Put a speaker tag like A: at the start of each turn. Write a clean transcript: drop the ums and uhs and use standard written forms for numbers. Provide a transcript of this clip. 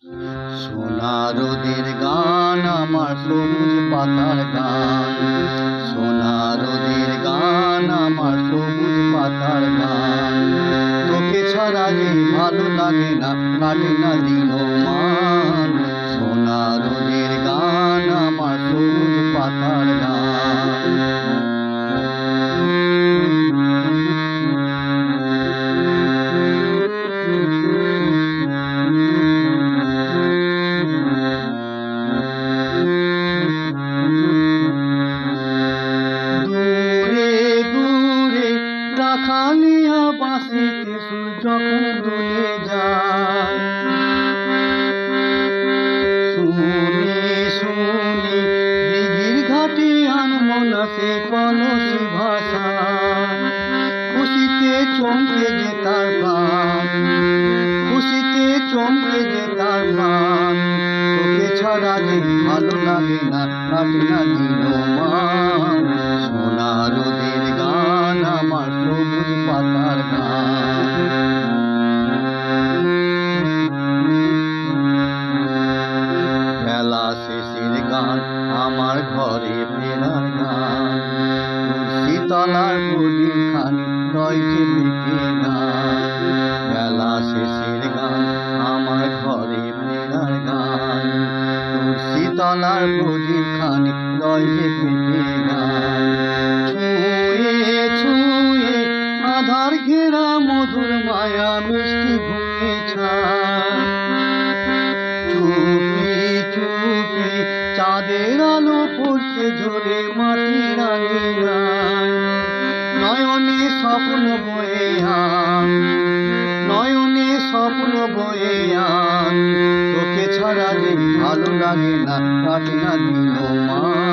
A: সোনা রোদের গান আমার সবুজ পাতার গান, সোনা রোদের গান আমার সবুজ পাতার গান। তোকে ছাড়া যে ভালো লাগে না, কাটে না দিন মান। সোনা রোদের গান আমার সবুজ পাতার গান। খালিয়া বাঁশিতে সুর যখন দুলে যায়, শুনি শুনি দিঘির ঘাটে আনমো না সে কলসি ভাষা। খুশিতে চমকে যে তার প্রাণ, খুশিতে চমকে যে তার প্রাণ। তোকে ছাড়া যে ভালো লাগে না, কাটে না দিন মান। সোনা রোদের গান আমার সবুজ পাতার গান। বেলা শেষের গান আমার ঘরে ফেরার গান, তুলসীতলার প্রদীপ খানি রয়েছে মেঘে গান। বেলা শেষের গান আমার ঘরে ফেরার গান, তুলসীতলার প্রদীপ খানি রয়েছে মেঘে গান। ছুঁয়ে ছুঁয়ে আধার ঘেরা মধুর মায়া মিষ্টি ভুঁয়ে ছায়, চুপি চুপি চাঁদের আলো পড়ছে ঝরে মাটির আঙিনায়। নয়নে স্বপ্ন বয়ে আন, নয়নে স্বপ্ন বয়ে আন। তোকে ছাড়া যে ভালো লাগে না, কাটে না দিন মান।